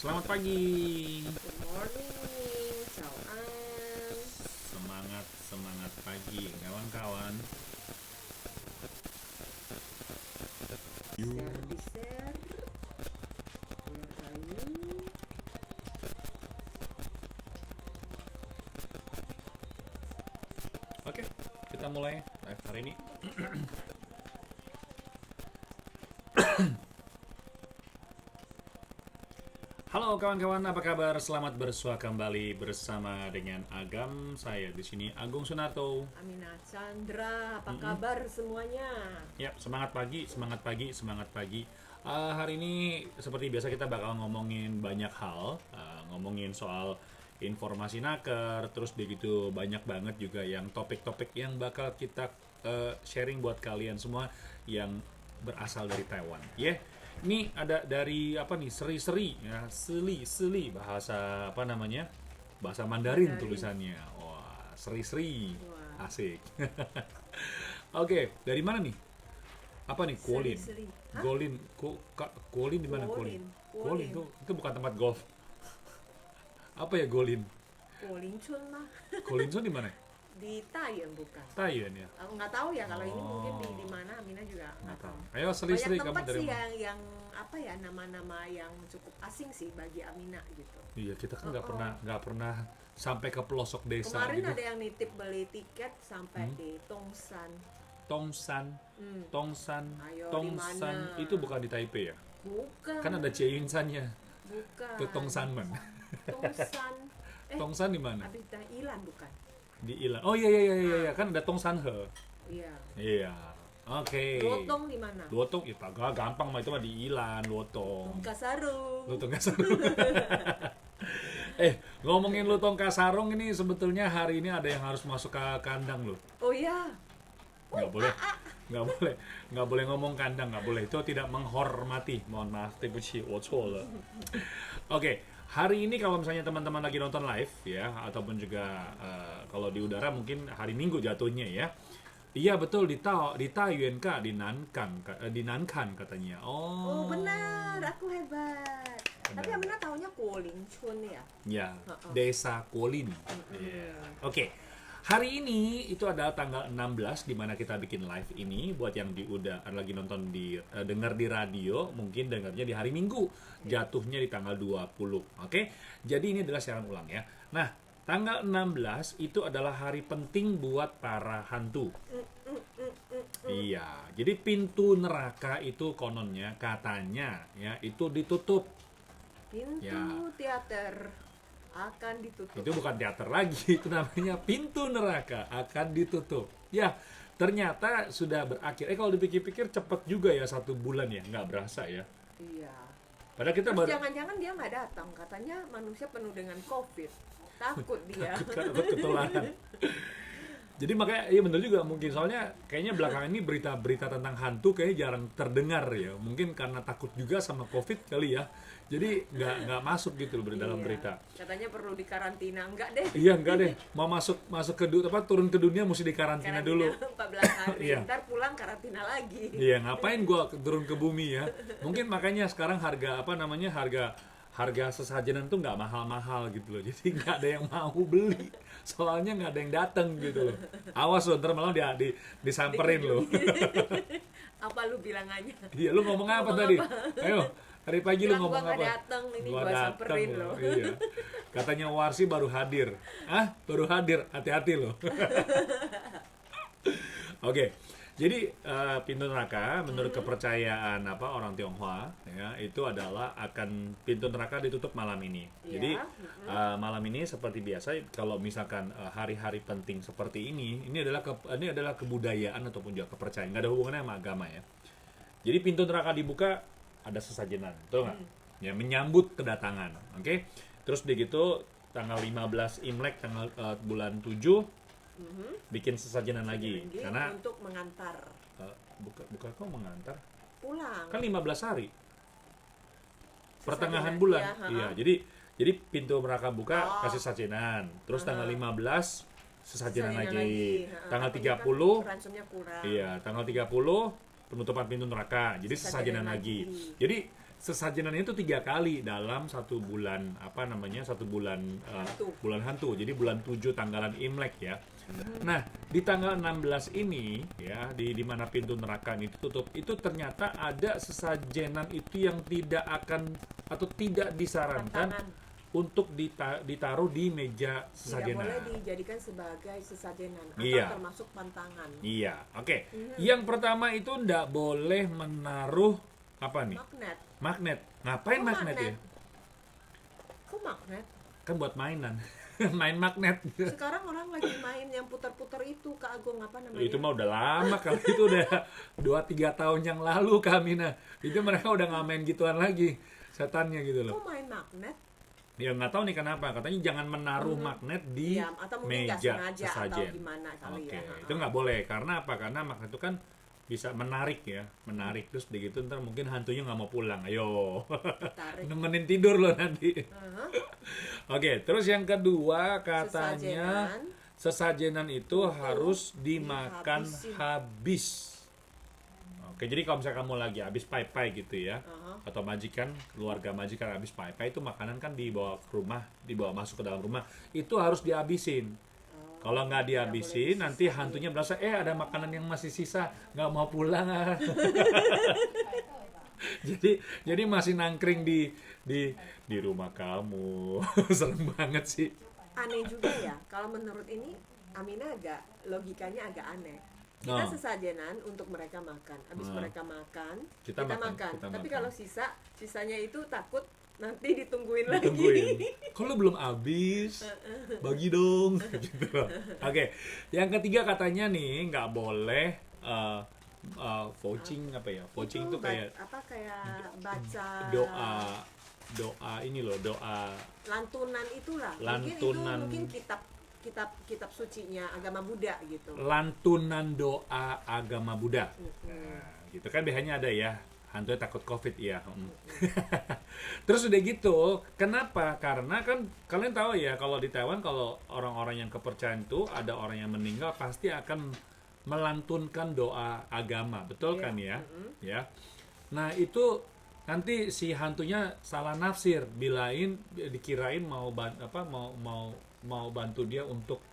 Selamat pagi. Good morning, ciao An. Semangat, semangat pagi, kawan-kawan. Yuk. Share di share. Where are you? Oke, kita mulai live hari ini. Halo kawan-kawan, apa kabar? Selamat bersua kembali bersama dengan Agam. Saya di sini Agung Sunarto. Amina Chandra, apa kabar semuanya? Ya, semangat pagi, semangat pagi, semangat pagi. Hari ini seperti biasa kita bakal ngomongin banyak hal, ngomongin soal informasi naker, terus begitu banyak banget juga yang topik-topik yang bakal kita sharing buat kalian semua yang berasal dari Taiwan. Ini ada dari apa nih? Seri-seri ya, seli bahasa apa namanya? Bahasa Mandarin tulisannya. Wah, seri-seri. Wah. Asik. Oke, dari mana nih? Apa nih? Kuolin. Seri-seri. Hah? Kuolin di mana Kuolin? Kuolin. Itu bukan tempat golf. Apa ya Golin? Kuolin mah Kuolin di mana? di Taiyuan bukan? Taiyuan ya. Aku nggak tahu ya kalau ini mungkin Oh. di mana. Amina juga nggak tahu. Ayo Banyak seri-seri kamu tempat dari sih mana? yang apa ya, nama-nama yang cukup asing sih bagi Amina gitu. Iya, kita kan Oh. nggak pernah sampai ke pelosok desa Kemarin gitu. ada yang nitip beli tiket sampai di Tongsan. Tongsan, Hmm. Tongsan, Ayo, Tongsan di mana? itu bukan di Taipei ya? Bukan. Kan ada Ceyunsannya. Bukan. Itu Tongsanmen. Tongsan. Tongsan di mana? Habis Ilan bukan? Di Ilan. Oh iya, kan ada Tongsanhe. Iya. Iya. Oke. Luotong di mana? Luotong itu agak gampang mah, itu mah di Ilan, Luotong. Kasarung. Lutong Kasarung. Ngomongin Lutong Kasarung ini sebetulnya hari ini ada yang harus masuk ke kandang loh. Oh iya. Nggak boleh ngomong kandang, nggak boleh. Itu tidak menghormati. Mohon maaf, 对不起，我错了. Oke, hari ini kalau misalnya teman-teman lagi nonton live ya, ataupun juga kalau di udara mungkin hari Minggu jatuhnya ya. Iya betul, di Taiyuan Kak, di Nankan katanya. Oh benar, aku hebat. Tapi Amina taunya Kuolin ya. Ya, Desa Kuolin. Ya. Oke. Hari ini itu adalah tanggal 16 di mana kita bikin live ini. Buat yang lagi nonton dengar di radio, mungkin dengarnya di hari Minggu. Jatuhnya di tanggal 20. Oke. Jadi ini adalah siaran ulang ya. Nah, tanggal 16 itu adalah hari penting buat para hantu. Iya, jadi pintu neraka itu kononnya katanya ya itu ditutup. Pintu Ya. teater akan ditutup. Itu bukan teater lagi, itu namanya pintu neraka akan ditutup. Ya, ternyata sudah berakhir. Kalau dipikir-pikir cepet juga ya, 1 bulan ya, nggak berasa ya. Iya. Padahal kita Terus baru jangan-jangan dia nggak datang. Katanya manusia penuh dengan COVID. Takut dia. takut ketularan. Jadi makanya, iya bener juga mungkin. Soalnya kayaknya belakangan ini berita-berita tentang hantu kayaknya jarang terdengar ya. Mungkin karena takut juga sama COVID kali ya. Jadi nggak masuk gitu loh dalam Iya. berita. Katanya perlu dikarantina. Enggak deh. Iya enggak deh, mau masuk turun ke dunia mesti dikarantina dulu. 14 hari. Iya. Ntar pulang karantina lagi. Iya, ngapain gua turun ke bumi ya? Mungkin makanya sekarang harga sesajenan tuh nggak mahal-mahal gitu loh. Jadi nggak ada yang mau beli. Soalnya nggak ada yang datang gitu loh. Awas loh, ntar malah disamperin loh. Apa lu bilang aja? Iya, lu ngomong apa tadi? Ayo, tadi pagi lu Bilang ngomong gua nggak apa? datang, ini Gua gua datang samperin loh. loh. Iya. Katanya Warsi baru hadir. Baru hadir, hati-hati loh. Oke. Jadi pintu neraka menurut kepercayaan orang Tionghoa ya itu adalah akan pintu neraka ditutup malam ini. Iya. Jadi malam ini seperti biasa kalau misalkan hari-hari penting seperti ini adalah kebudayaan ataupun juga kepercayaan, nggak ada hubungannya sama agama ya. Jadi pintu neraka dibuka ada sesajenan, betul nggak? Ya menyambut kedatangan, oke? Terus begitu tanggal 15 Imlek bulan 7 bikin sesajenan lagi Jadi, karena untuk mengantar bukan kok mengantar pulang. kan 15 hari pertengahan Sesajenan, bulan iya, iya jadi pintu neraka buka kasih sajenan terus tanggal 15 sesajenan lagi tanggal 30 ransumnya kurang. iya tanggal 30 penutupan pintu neraka jadi sesajenan lagi jadi sesajenan itu 3 kali dalam satu bulan bulan hantu. Jadi bulan 7 tanggalan Imlek ya. Nah, di tanggal 16 ini ya, di mana pintu neraka ini tutup, itu ternyata ada sesajenan itu yang tidak akan atau tidak disarankan untuk ditaruh di meja sesajenan. Tidak boleh dijadikan sebagai sesajenan atau Iya. termasuk pantangan. Iya, oke. Yang pertama itu ndak boleh menaruh apa nih? Magnet. Ngapain Kok magnet ya? Kok magnet? Kan buat mainan. Main magnet. Sekarang orang lagi main yang putar-putar itu, Kak Agung, apa namanya? Itu mah udah lama kali, itu udah 2-3 tahun yang lalu kami. Nah, itu mereka udah nggak main gituan lagi, setannya gitu loh. Kok main magnet? Ya nggak tahu nih kenapa, katanya jangan menaruh magnet di Ya, atau mungkin nggak meja sengaja atau sesajen. gimana kali Oke, ya. itu nggak boleh. Karena apa? Karena magnet itu kan bisa menarik ya, menarik terus begitu ntar mungkin hantunya nggak mau pulang. Ayo, Tarik. nemenin tidur loh nanti. Uh-huh. Oke, terus yang kedua katanya sesajenan itu harus dimakan dihabisin. habis. Oke, jadi kalau misalnya kamu lagi habis pai-pai gitu ya, atau majikan, keluarga majikan habis pai-pai, itu makanan kan dibawa ke rumah, dibawa masuk ke dalam rumah, itu harus dihabisin. Kalau nggak dihabisin, nanti hantunya merasa, ada makanan yang masih sisa, nggak mau pulang. jadi masih nangkring di rumah kamu. Serem banget sih. Aneh juga ya, kalau menurut ini Amina logikanya agak aneh. Kita sesajenan untuk mereka makan. Habis mereka makan, kita makan. Tapi kalau sisanya itu takut nanti ditungguin lagi. Kalau belum habis, bagi dong. Gitu. Oke, yang ketiga katanya nih nggak boleh vouching apa ya? Vouching itu kayak baca doa ini loh, doa lantunan itulah. Lantunan. Mungkin kitab sucinya agama Buddha gitu. Lantunan doa agama Buddha. Nah, gitu kan biasanya ada ya. Hantunya takut COVID ya. Terus udah gitu, kenapa? Karena kan kalian tahu ya, kalau di Taiwan kalau orang-orang yang kepercayaan itu ada orang yang meninggal pasti akan melantunkan doa agama, betul kan ya? Ya. Nah, itu nanti si hantunya salah nafsir, dikirain mau bantu dia untuk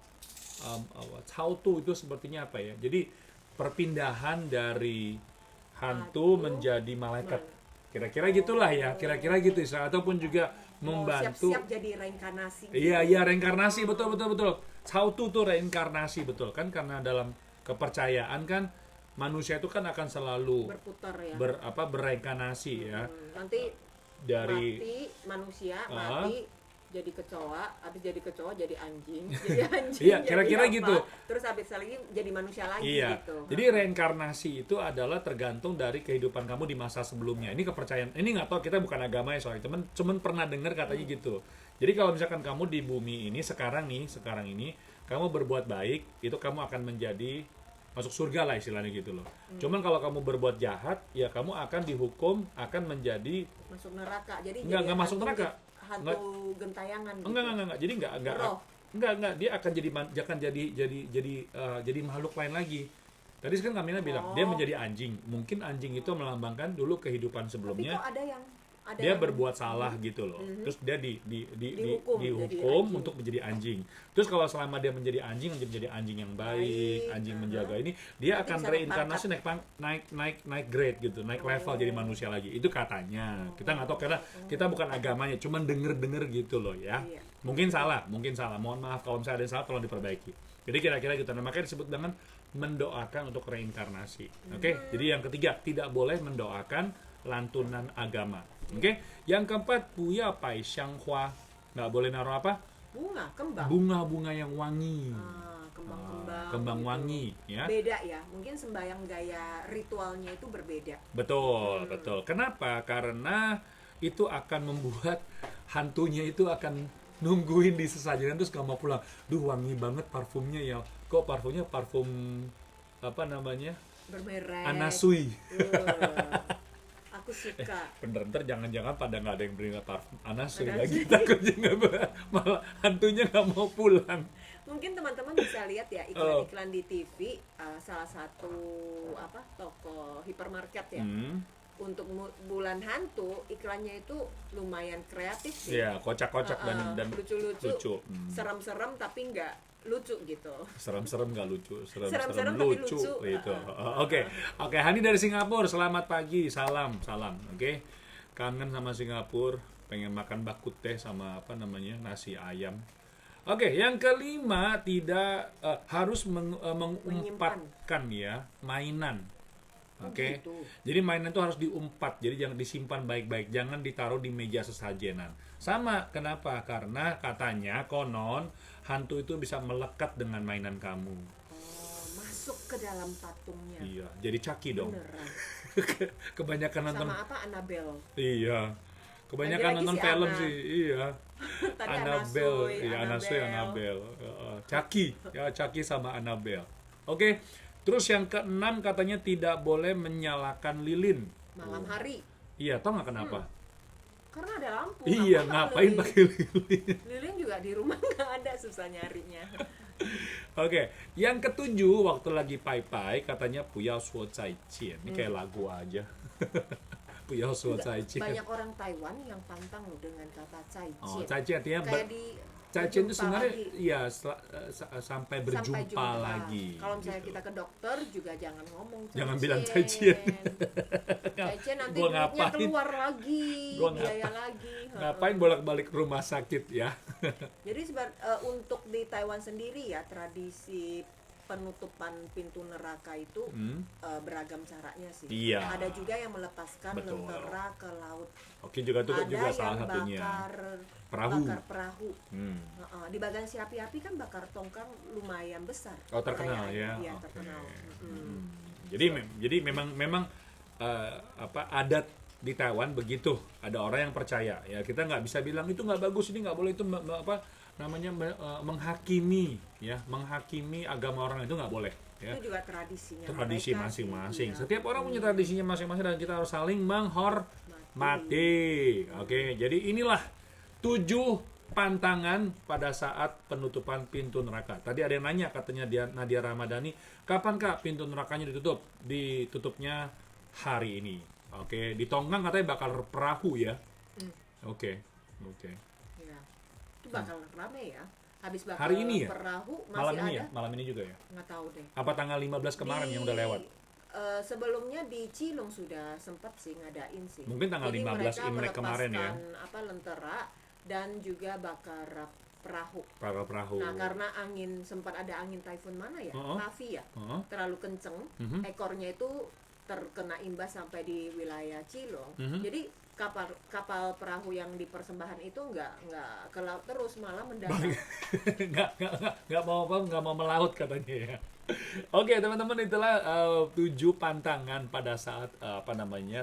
itu sepertinya apa ya? Jadi perpindahan dari hantu menjadi malaikat, kira-kira gitulah ya, kira-kira gitu ya, ataupun juga membantu siap-siap jadi reinkarnasi. Iya reinkarnasi, betul. Sautu tuh reinkarnasi, betul kan, karena dalam kepercayaan kan manusia itu kan akan selalu berputar ya, berreinkarnasi ya. Nanti dari mati manusia, mati jadi kecoa, habis jadi kecoa jadi anjing, jadi anjing. Iya, kira-kira jadi gitu. Terus habis lagi jadi manusia lagi gitu. Jadi reinkarnasi itu adalah tergantung dari kehidupan kamu di masa sebelumnya. Ini kepercayaan. Ini nggak tahu, kita bukan agama ya soalnya, cuman pernah dengar katanya gitu. Jadi kalau misalkan kamu di bumi ini sekarang ini kamu berbuat baik, itu kamu akan menjadi masuk surga lah istilahnya gitu loh. Cuman kalau kamu berbuat jahat, ya kamu akan dihukum, akan menjadi masuk neraka. Jadi nggak masuk neraka. Hantu gentayangan gitu. Enggak. Jadi enggak, dia akan jadi makhluk lain lagi. Tadi kan Kamina bilang dia menjadi anjing. Mungkin anjing itu melambangkan dulu kehidupan sebelumnya. Tapi kok ada dia yang berbuat salah gitu loh. Terus dia dihukum untuk menjadi anjing. Terus kalau selama dia menjadi anjing yang baik, anjing menjaga ini, dia akan reinkarnasi naik grade gitu, naik level jadi manusia lagi. Itu katanya. Kita nggak tahu karena kita bukan agamanya, cuman denger gitu loh ya. Mungkin salah. Mohon maaf kalau misalnya ada yang salah, tolong diperbaiki. Jadi kira-kira gitu. Nah, makanya disebut dengan mendoakan untuk reinkarnasi. Oke? Jadi yang ketiga, tidak boleh mendoakan lantunan agama. Oke? Yang keempat, Puya Pai Xiang Hua. Nggak boleh naruh apa? Kembang. Bunga-bunga yang wangi. Kembang gitu. Wangi ya. Beda ya, mungkin sembahyang gaya ritualnya itu berbeda. Betul. Kenapa? Karena itu akan membuat hantunya itu akan nungguin di sesajenan terus gak mau pulang. Duh, wangi banget parfumnya ya. Kok parfumnya parfum apa namanya? Bermerek. Anasui. Aku suka. Bener, ntar jangan-jangan pada nggak ada yang beli parfum Anasui lagi. Takutnya malah hantunya nggak mau pulang. Mungkin teman-teman bisa lihat ya iklan-iklan di TV, salah satu toko hipermarket ya. untuk bulan hantu iklannya itu lumayan kreatif sih. Iya, kocak-kocak dan lucu-lucu. Serem-serem tapi nggak lucu gitu. Serem-serem nggak lucu, serem-serem lucu gitu. Oke, Hani dari Singapura, selamat pagi, salam. Oke. Kangen sama Singapura, pengen makan bakute sama nasi ayam. Oke, yang kelima, tidak harus mengumpatkan ya mainan. Oke. Gitu. Jadi mainan itu harus diumpat, jadi jangan disimpan baik-baik, jangan ditaruh di meja sesajenan. Sama, kenapa? Karena katanya konon hantu itu bisa melekat dengan mainan kamu. Masuk ke dalam patungnya. Iya, jadi Chucky dong. Beneran. Kebanyakan nonton. Sama apa, Annabelle. Iya. Kebanyakan nonton si film sih, iya. Annabelle. Chucky, ya Chucky sama Annabelle. Oke. Terus yang keenam katanya tidak boleh menyalakan lilin malam hari. Iya, tau nggak kenapa? Karena ada lampu. Iya, ngapain pakai lilin? Lilin juga di rumah nggak ada, susah nyarinya. Oke, yang ketujuh, waktu lagi pai-pai katanya Puyao Suo Cai Jian. Ini kayak lagu aja. Puyao Suo Cai Jian. Banyak orang Taiwan yang pantang loh dengan kata Cai Jian. Cai Jian artinya kayak di Cai Jian itu sebenarnya iya sampai berjumpa lagi. Kalau misalnya kita ke dokter juga jangan ngomong jangan bilang Cai Jian. Cai Jian nanti duitnya keluar lagi, biaya lagi. Ngapain bolak-balik rumah sakit ya? Jadi untuk di Taiwan sendiri ya, tradisi penutupan pintu neraka itu beragam caranya sih. Iya. Ada juga yang melepaskan lentera ke laut. Oke, juga salah satunya. Bakar perahu. Di Bagasi Api-Api kan bakar tongkang lumayan besar. Oh, terkenal ya. Iya, terkenal. Jadi memang adat di Taiwan begitu. Ada orang yang percaya. Ya, kita nggak bisa bilang itu nggak bagus, ini nggak boleh, itu menghakimi agama orang itu nggak boleh ya. Itu juga tradisinya, tradisi masing-masing. Iya. Setiap orang punya tradisinya masing-masing dan kita harus saling menghormati. Oke, jadi inilah 7 pantangan pada saat penutupan pintu neraka. Tadi ada yang nanya, katanya Nadia Ramadhani, kapan Kak pintu nerakanya ditutup? Ditutupnya hari ini. Oke, di Tonggang katanya bakal perahu ya. Oke. Itu bakal rame ya. Habis bakal hari ini ya? perahu masih malam ini ada. Ya? Malam ini juga ya? Nggak tahu deh. Apa tanggal 15 kemarin yang udah lewat? Sebelumnya di Cilong sudah sempat sih ngadain sih. Mungkin tanggal jadi 15 Imlek kemarin ya. Lentera dan juga bakar perahu. Nah, karena sempat ada angin typhoon mana ya? Tavi ya. Terlalu kenceng, ekornya itu terkena imbas sampai di wilayah Cilong. Jadi kapal perahu yang dipersembahkan itu nggak ke laut terus, malah mendarat. nggak mau melaut katanya ya. Oke, teman-teman, itulah 7 pantangan pada saat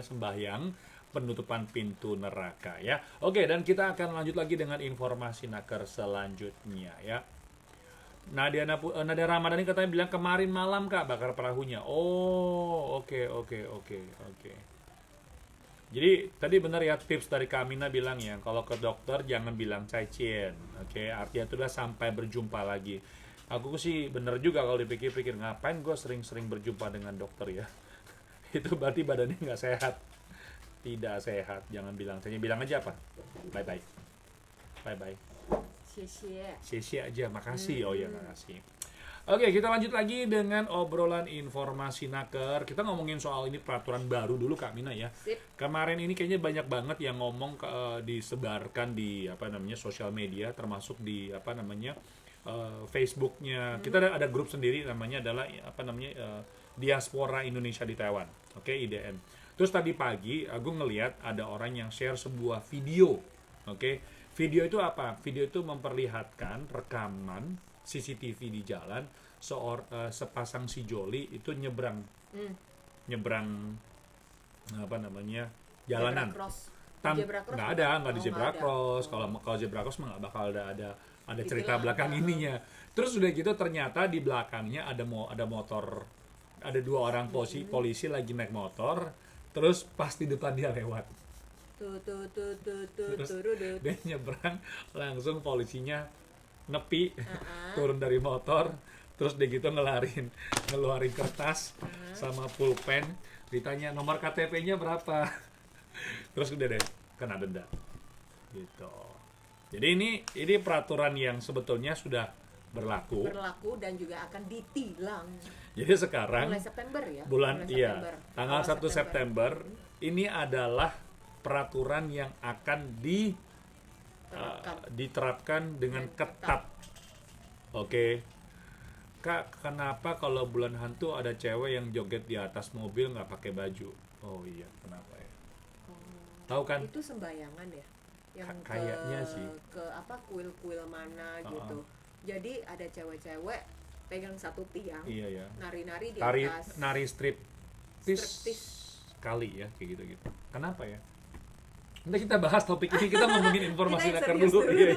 sembahyang penutupan pintu neraka ya. Oke, dan kita akan lanjut lagi dengan informasi naker selanjutnya ya. Nadia Ramadhani katanya bilang kemarin malam Kak bakar perahunya. Oh, oke. Jadi tadi benar ya, tips dari Kamina bilang ya, kalau ke dokter jangan bilang Cai Jian. Oke, artinya itu udah sampai berjumpa lagi. Aku sih bener juga kalau dipikir-pikir, ngapain gue sering-sering berjumpa dengan dokter ya. Itu berarti badannya nggak sehat. Tidak sehat, jangan bilang. Saya bilang aja apa? Bye-bye. Xie aja, makasih. Oh ya, makasih. Oke, kita lanjut lagi dengan obrolan informasi naker. Kita ngomongin soal ini peraturan baru dulu Kak Mina ya. Kemarin ini kayaknya banyak banget yang ngomong disebarkan di sosial media, termasuk di Facebooknya. Kita ada grup sendiri namanya adalah Diaspora Indonesia di Taiwan. Oke, IDN. Terus tadi pagi aku ngelihat ada orang yang share sebuah video. Oke. Video itu apa? Video itu memperlihatkan rekaman CCTV di jalan sepasang si Joli itu nyebrang jalanan. Nggak di zebra cross. Kalau zebra cross nggak bakal ada cerita belakang ininya. Terus udah gitu ternyata di belakangnya ada motor, ada 2 orang polisi lagi naik motor. Terus pas di depan dia lewat. Terus dia nyebrang, langsung polisinya nepi, turun dari motor, terus dia gitu ngeluarin kertas sama pulpen, ditanya nomor KTP-nya berapa, terus udah deh kena denda gitu. Jadi ini peraturan yang sebetulnya sudah berlaku dan juga akan ditilang. Jadi sekarang mulai September ya, tanggal 1 September ini adalah peraturan yang akan diterapkan dengan ketat. Oke. Kak, kenapa kalau bulan hantu ada cewek yang joget di atas mobil nggak pakai baju? Oh iya, kenapa ya? Tahu kan? Itu sembayangan ya? Yang kayaknya sih. Ke apa kuil-kuil mana gitu. Jadi ada cewek-cewek pegang satu tiang, iya. Nari-nari di atas. Nari striptease kali ya, kayak gitu-gitu. Kenapa ya? Nanti kita bahas topik ini, kita ngomongin informasi nakar dulu. Iya.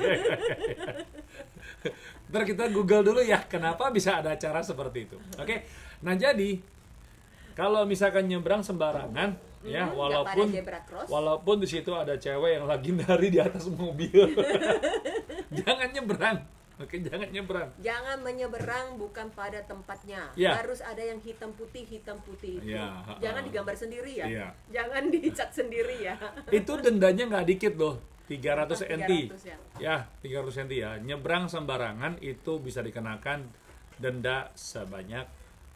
Ntar kita Google dulu ya, kenapa bisa ada acara seperti itu. Oke. Nah, jadi kalau misalkan nyebrang sembarangan ya, walaupun di situ ada cewek yang lagi nari di atas mobil. Jangan nyebrang. Oke, jangan nyebrang. Jangan menyeberang bukan pada tempatnya. Harus ada yang hitam putih itu. Jangan digambar sendiri ya. Jangan dicat sendiri ya. Itu dendanya nggak dikit loh. 300 NT. Ya, 300 NT ya. Nyebrang sembarangan itu bisa dikenakan denda sebanyak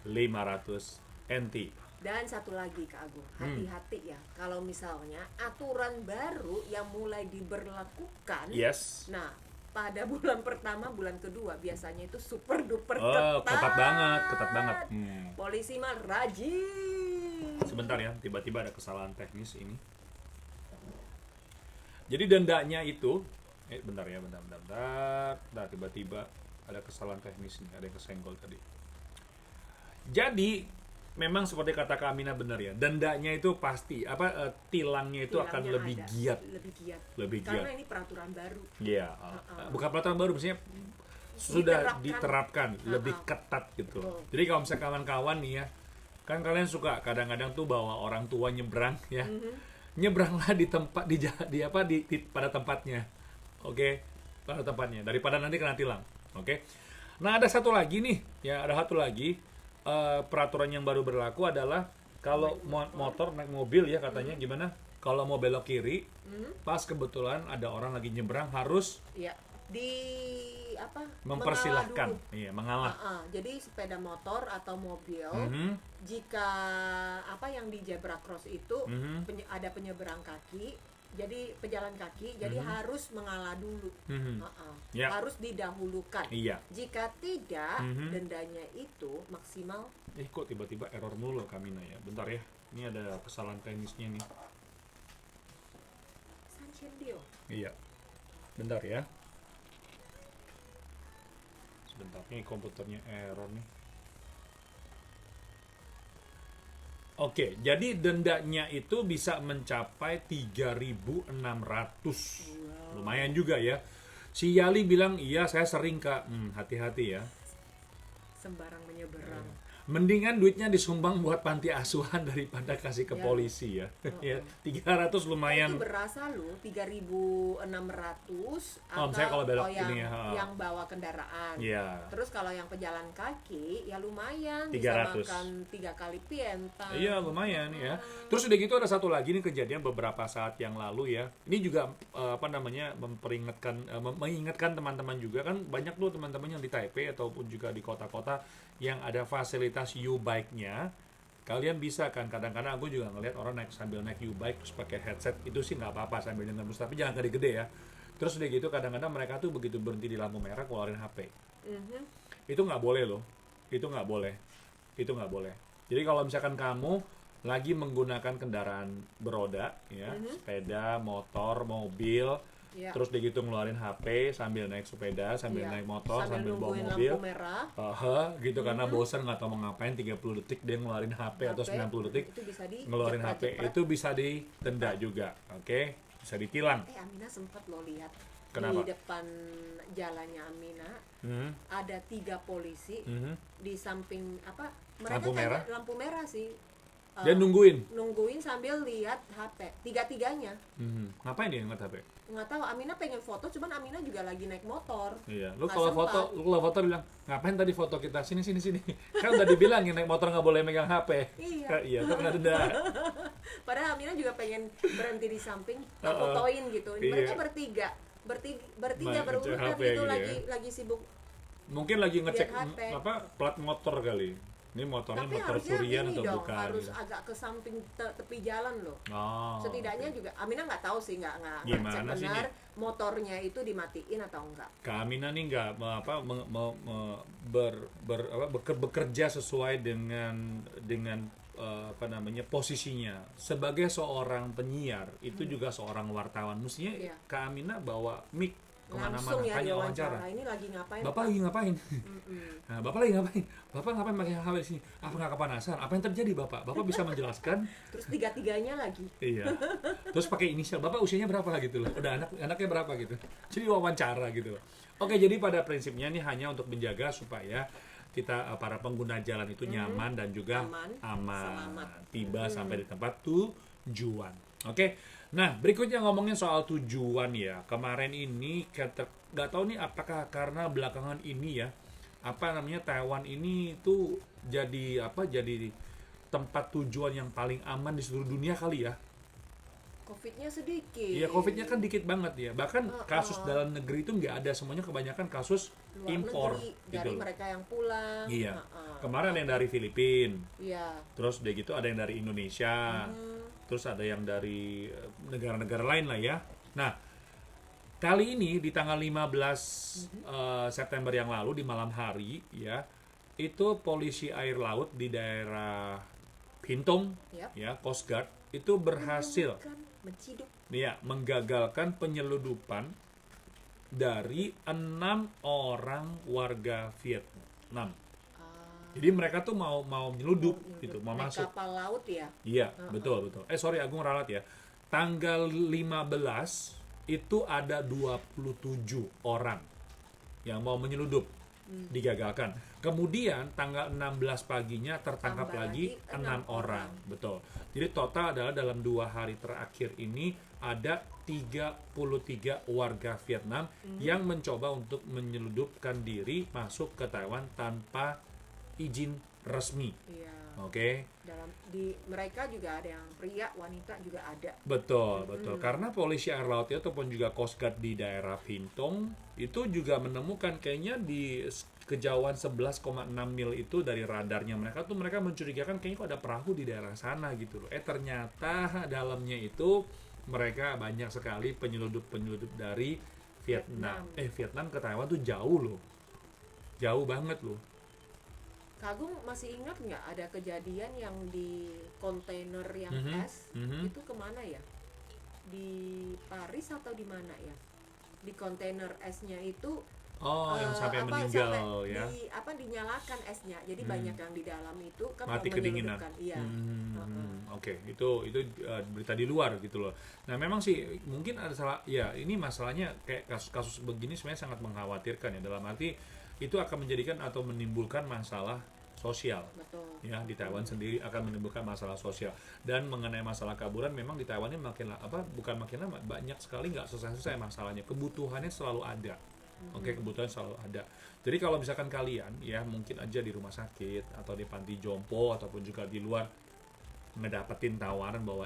500 NT. Dan satu lagi Kak Agung, hati-hati ya. Kalau misalnya aturan baru yang mulai diberlakukan. Nah, pada bulan pertama, bulan kedua biasanya itu super duper ketat. Ketat banget. Polisi mah rajin. Sebentar ya, tiba-tiba ada kesalahan teknis ini. Jadi dendanya itu, bentar. Nah, tiba-tiba ada kesalahan teknis nih, ada yang kesenggol tadi. Jadi memang seperti kata Kak Amina benar ya, dendanya itu pasti tilangnya itu akan lebih giat. Karena ini peraturan baru. Iya, bukan peraturan baru, maksudnya sudah diterapkan lebih ketat gitu. Jadi kalau misalnya kawan-kawan nih ya, kan kalian suka kadang-kadang tuh bawa orang tua nyebrang ya. Nyebranglah di tempat pada tempatnya. Oke, pada tempatnya daripada nanti kena tilang. Oke. Nah, ada satu lagi nih, ya ada satu lagi peraturan yang baru berlaku adalah kalau motor naik mobil ya katanya gimana? Kalau mau belok kiri, pas kebetulan ada orang lagi nyebrang harus mempersilahkan, mengalah. Jadi sepeda motor atau mobil, jika yang di zebra cross itu ada penyeberang kaki, jadi pejalan kaki, jadi harus mengalah dulu, harus didahulukan. Jika tidak, dendanya itu maksimal. Kok tiba-tiba error mulu Kamina ya? Bentar ya, ini ada kesalahan teknisnya nih. Iya, bentar ya. Sebentar, nih komputernya error nih. Oke, jadi dendanya itu bisa mencapai 3.600. Lumayan juga ya. Si Yali bilang, iya saya sering Kak. Hati-hati ya. Sembarang menyeberang. Mendingan duitnya disumbang buat panti asuhan daripada kasih ke polisi ya. 300 lumayan. Itu berasa loh 3.600 atau misalnya kalau belok ini yang bawa kendaraan. Terus kalau yang pejalan kaki ya lumayan 300. Bisa makan 3 kali pientan. Iya lumayan ya. Terus udah gitu ada satu lagi nih kejadian beberapa saat yang lalu ya. Ini juga mengingatkan teman-teman juga kan banyak tuh teman-teman yang di Taipei ataupun juga di kota-kota yang ada fasilitas U-bike-nya. Kalian bisa kan, kadang-kadang aku juga ngeliat orang sambil naik U-bike terus pakai headset, itu sih nggak apa-apa sambil denger musik, tapi jangan gede-gede ya. Terus udah gitu kadang-kadang mereka tuh begitu berhenti di lampu merah keluarin HP. Itu nggak boleh loh, itu nggak boleh. Jadi kalau misalkan kamu lagi menggunakan kendaraan beroda ya, sepeda, motor, mobil, terus dia gitu ngeluarin HP sambil naik sepeda, sambil naik motor, sambil bawa mobil, gitu karena bosan nggak tahu mau ngapain, 30 detik dia ngeluarin HP atau 90 detik ngeluarin HP, itu bisa didenda juga, bisa ditilang. Amina sempat lo lihat. Kenapa? Di depan jalannya Amina ada 3 polisi di samping mereka lampu merah sih. Dia nungguin sambil lihat HP, tiga-tiganya. Ngapain dia ngeliat HP? Nggak tahu, Amina pengen foto, cuman Amina juga lagi naik motor. Iya, lu kalau foto bilang, ngapain tadi foto kita? Sini. Kan udah dibilangin naik motor nggak boleh megang HP. Iya, kan kena denda. Padahal Amina juga pengen berhenti di samping, fotoin gitu. Mereka bertiga berurutan gitu, lagi sibuk. Mungkin lagi ngecek plat motor kali. Ini motornya tapi motor curian atau dong, bukan? Harus agak ke samping tepi jalan loh. Setidaknya juga Amina nggak tahu sih, nggak cek benar motornya itu dimatiin atau enggak. Kak Amina nih nggak bekerja sesuai dengan posisinya sebagai seorang penyiar, itu juga seorang wartawan. Mestinya Kak Amina bawa mic kemana-mana, tanya wawancara. Ini lagi ngapain? Bapak lagi ngapain? Nah, Bapak lagi ngapain? Bapak ngapain pakai HP di sini? Apa nggak kepanasan? Apa yang terjadi Bapak? Bapak bisa menjelaskan? Terus tiga-tiganya lagi. Iya. Terus pakai inisial. Bapak usianya berapa gitu loh? Udah anaknya berapa gitu? Jadi wawancara gitu loh. Oke, jadi pada prinsipnya ini hanya untuk menjaga supaya kita para pengguna jalan itu nyaman dan juga aman. Tiba sampai di tempat tujuan. Oke. Nah, berikutnya ngomongin soal tujuan ya. Kemarin ini nggak tahu nih apakah karena belakangan ini ya, Taiwan ini tuh jadi tempat tujuan yang paling aman di seluruh dunia kali ya. Covid-nya sedikit. Iya, Covid-nya kan dikit banget ya. Bahkan kasus dalam negeri itu nggak ada, semuanya kebanyakan kasus luar impor negeri, gitu. Dari mereka yang pulang. Iya. Kemarin ada yang dari Filipina. Iya. Terus udah gitu ada yang dari Indonesia. Terus ada yang dari negara-negara lain lah ya. Nah, kali ini di tanggal 15 September yang lalu di malam hari ya, itu polisi air laut di daerah Pintong ya, Coast Guard itu berhasil menggagalkan penyeludupan dari 6 orang warga Vietnam. Jadi mereka tuh mau menyeludup gitu, mau masuk kapal laut ya. Iya, betul. Sorry Agung ralat ya. Tanggal 15 itu ada 27 orang yang mau menyeludup, digagalkan. Kemudian tanggal 16 paginya tertangkap lagi 6 orang. Betul. Jadi total adalah dalam 2 hari terakhir ini ada 33 warga Vietnam yang mencoba untuk menyeludupkan diri masuk ke Taiwan tanpa izin resmi. Iya. Oke. Di mereka juga ada yang pria, wanita juga ada. Betul. Karena polisi air laut ataupun juga Coast Guard di daerah Pintong itu juga menemukan kayaknya di kejauhan 11,6 mil itu dari radarnya mereka mencurigakan kayaknya kok ada perahu di daerah sana gitu loh. Ternyata dalamnya itu mereka banyak sekali penyeludup dari Vietnam. Vietnam ke Taiwan tuh jauh loh. Jauh banget loh. Kagung masih ingat nggak ada kejadian yang di kontainer yang es itu kemana ya? Di Paris atau di mana ya? Di kontainer esnya itu yang sampai meninggal ya? Dinyalakan esnya, jadi banyak yang di dalam itu kan mati kedinginan. Iya. Oke. Itu berita di luar gitu loh. Nah memang sih mungkin ada salah ya, ini masalahnya kayak kasus begini sebenarnya sangat mengkhawatirkan ya, dalam arti itu akan menjadikan atau menimbulkan masalah sosial. Betul. Ya, di Taiwan sendiri akan menimbulkan masalah sosial. Dan mengenai masalah kaburan memang di Taiwan ini bukan makin lama, banyak sekali nggak selesai masalahnya. Kebutuhannya selalu ada. Kebutuhan selalu ada. Jadi kalau misalkan kalian ya mungkin aja di rumah sakit atau di panti jompo ataupun juga di luar ngedapetin tawaran bahwa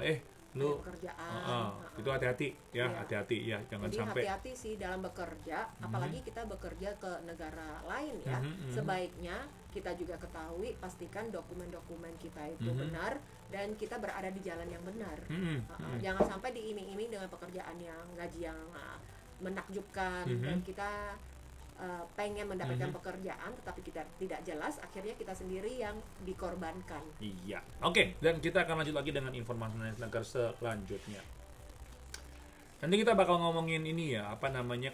lu pekerjaan, itu hati-hati ya, jangan jadi sampai hati-hati sih dalam bekerja, apalagi kita bekerja ke negara lain ya. Sebaiknya kita juga ketahui, pastikan dokumen-dokumen kita itu benar dan kita berada di jalan yang benar. Jangan sampai diiming-iming dengan pekerjaan yang gaji yang menakjubkan dan kita pengen mendapatkan pekerjaan tetapi kita tidak jelas, akhirnya kita sendiri yang dikorbankan. Iya. Oke, dan kita akan lanjut lagi dengan informasi negara selanjutnya. Nanti kita bakal ngomongin ini ya,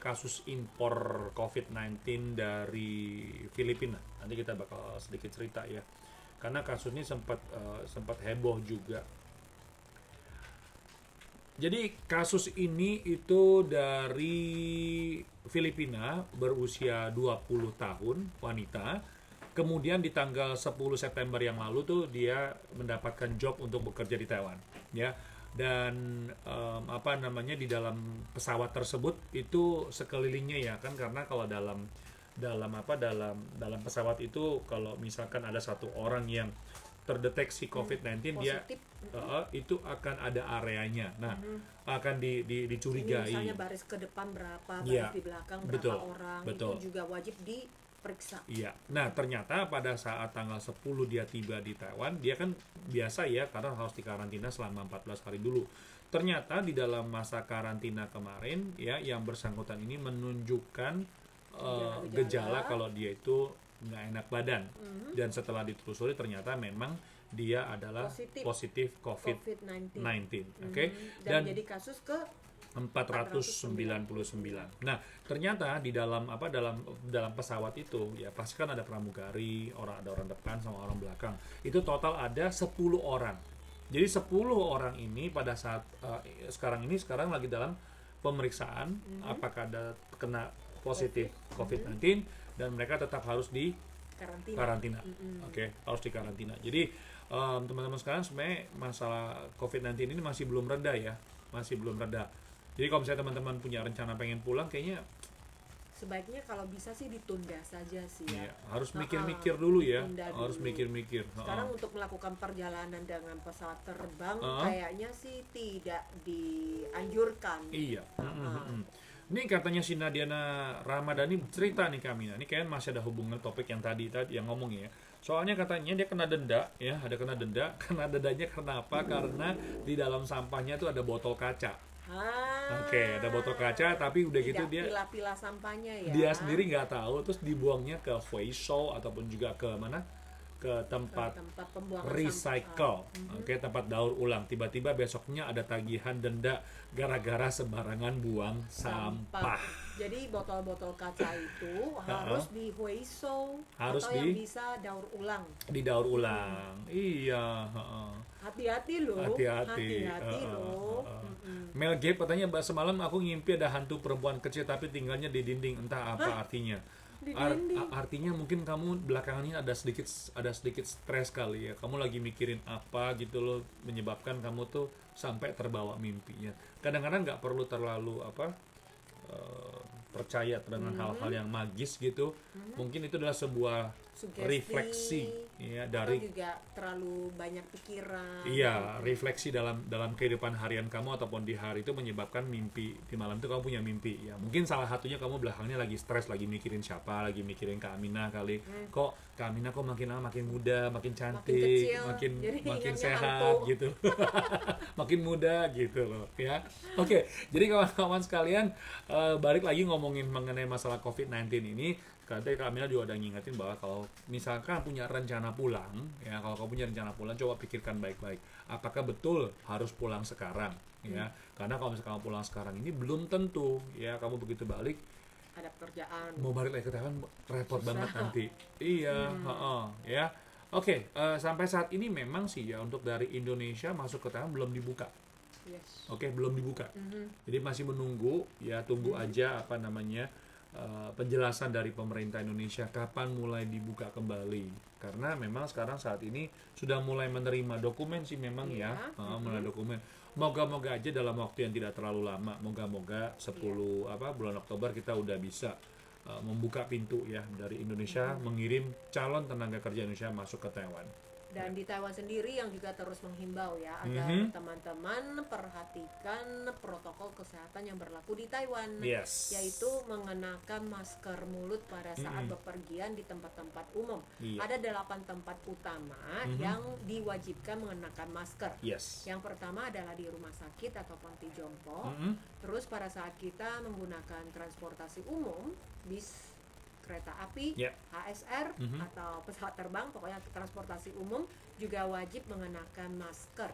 kasus impor COVID-19 dari Filipina. Nanti kita bakal sedikit cerita ya. Karena kasus ini sempat heboh juga. Jadi kasus ini itu dari Filipina, berusia 20 tahun, wanita. Kemudian di tanggal 10 September yang lalu tuh dia mendapatkan job untuk bekerja di Taiwan, ya. Dan apa namanya, di dalam pesawat tersebut itu sekelilingnya ya kan, karena kalau dalam pesawat itu kalau misalkan ada satu orang yang terdeteksi COVID-19 dia itu akan ada areanya. Nah, akan dicurigai. Ini misalnya baris ke depan berapa, baris ya, di belakang berapa betul, orang, betul. itu juga wajib diperiksa. Iya. Nah, ternyata pada saat tanggal 10 dia tiba di Taiwan, dia kan biasa ya karena harus dikarantina selama 14 hari dulu. Ternyata di dalam masa karantina kemarin ya, yang bersangkutan ini menunjukkan gejala kalau dia itu nggak enak badan. Dan setelah ditelusuri ternyata memang dia adalah positif COVID-19. Oke. Dan jadi kasus ke 499. Nah, ternyata di dalam dalam pesawat itu ya pasti kan ada pramugari, ada orang depan sama orang belakang. Itu total ada 10 orang. Jadi 10 orang ini pada saat sekarang lagi dalam pemeriksaan apakah ada kena positif COVID-19 dan mereka tetap harus di karantina. Oke, harus di karantina. Jadi teman-teman sekalian, sebenarnya masalah COVID-19 ini masih belum reda ya, masih belum reda. Jadi kalau misalnya teman-teman punya rencana pengen pulang, kayaknya sebaiknya kalau bisa sih ditunda saja sih ya. Iya, harus mikir-mikir dulu ya, harus mikir-mikir. Sekarang untuk melakukan perjalanan dengan pesawat terbang kayaknya sih tidak dianjurkan. Iya. Ini katanya si Nadiana Ramadhani cerita nih kami. Ini kayaknya masih ada hubungan topik yang tadi yang ngomong ya. Soalnya katanya dia kena denda ya, ada kena denda. Kena dendanya karena apa? Karena di dalam sampahnya tuh ada botol kaca. Oke, ada botol kaca, tapi udah gitu dia pilah-pilah sampahnya ya. Dia sendiri nggak tahu, terus dibuangnya ke Huaishou ataupun juga ke mana? Ke tempat recycle, tempat daur ulang. Tiba-tiba besoknya ada tagihan denda gara-gara sembarangan buang sampah. Jadi botol-botol kaca itu harus di Huaishou harus atau yang bisa daur ulang. Didaur ulang. Iya. Hati-hati loh. Hati-hati loh. Mel Gibson katanya, semalam aku ngimpi ada hantu perempuan kecil tapi tinggalnya di dinding, entah apa artinya. Artinya mungkin kamu belakangan ini ada sedikit stres kali ya, kamu lagi mikirin apa gitu loh, menyebabkan kamu tuh sampai terbawa mimpinya. Kadang-kadang nggak perlu terlalu percaya dengan hal-hal yang magis gitu. Mungkin itu adalah sebuah sugesti, refleksi ya dari juga terlalu banyak pikiran. Iya, refleksi dalam kehidupan harian kamu ataupun di hari itu menyebabkan mimpi di malam itu kamu punya mimpi. Ya, mungkin salah satunya kamu belakangnya lagi stres, lagi mikirin siapa, lagi mikirin Kak Aminah kali. Kok Kak Aminah kok makin lama makin muda, makin cantik, makin sehat gitu. Makin muda gitu loh, ya. Oke, jadi kawan-kawan sekalian, balik lagi ngomongin mengenai masalah COVID-19 ini. Katanya Kak Aminah juga udah ngingetin bahwa kalau misalkan punya rencana pulang, ya kalau kamu punya rencana pulang, coba pikirkan baik-baik. Apakah betul harus pulang sekarang, ya? Karena kalau misalkan kamu pulang sekarang ini belum tentu, ya kamu begitu balik ada pekerjaan. Mau balik lagi ke Taiwan repot banget nanti. Iya, ya. Oke, sampai saat ini memang sih ya untuk dari Indonesia masuk ke Taiwan belum dibuka. Yes. Oke, belum dibuka. Jadi masih menunggu, ya tunggu aja apa namanya. Penjelasan dari pemerintah Indonesia kapan mulai dibuka kembali, karena memang sekarang saat ini sudah mulai menerima dokumen sih memang mulai dokumen. Moga-moga aja dalam waktu yang tidak terlalu lama, moga-moga 10 bulan Oktober kita udah bisa membuka pintu ya dari Indonesia mengirim calon tenaga kerja Indonesia masuk ke Taiwan. Dan di Taiwan sendiri yang juga terus menghimbau ya agar teman-teman perhatikan protokol kesehatan yang berlaku di Taiwan, yaitu mengenakan masker mulut pada saat bepergian di tempat-tempat umum. Ada 8 tempat utama yang diwajibkan mengenakan masker. Yang pertama adalah di rumah sakit atau panti jompo. Terus pada saat kita menggunakan transportasi umum, bis, kereta api, HSR atau pesawat terbang, pokoknya transportasi umum juga wajib mengenakan masker.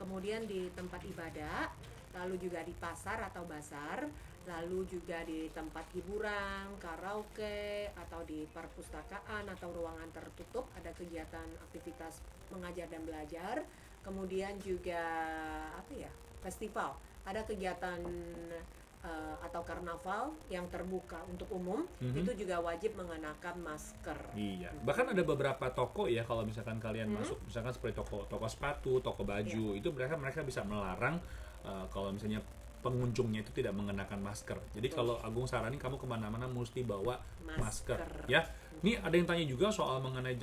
Kemudian di tempat ibadah, lalu juga di pasar atau bazar, lalu juga di tempat hiburan, karaoke, atau di perpustakaan atau ruangan tertutup ada kegiatan aktivitas mengajar dan belajar. Kemudian juga festival, ada kegiatan atau karnaval yang terbuka untuk umum, itu juga wajib mengenakan masker. Iya. Bahkan ada beberapa toko ya, kalau misalkan kalian masuk, misalkan seperti toko sepatu, toko baju, itu mereka bisa melarang kalau misalnya pengunjungnya itu tidak mengenakan masker. Jadi kalau Agung saranin kamu kemana-mana mesti bawa masker. Ya. Ini ada yang tanya juga soal mengenai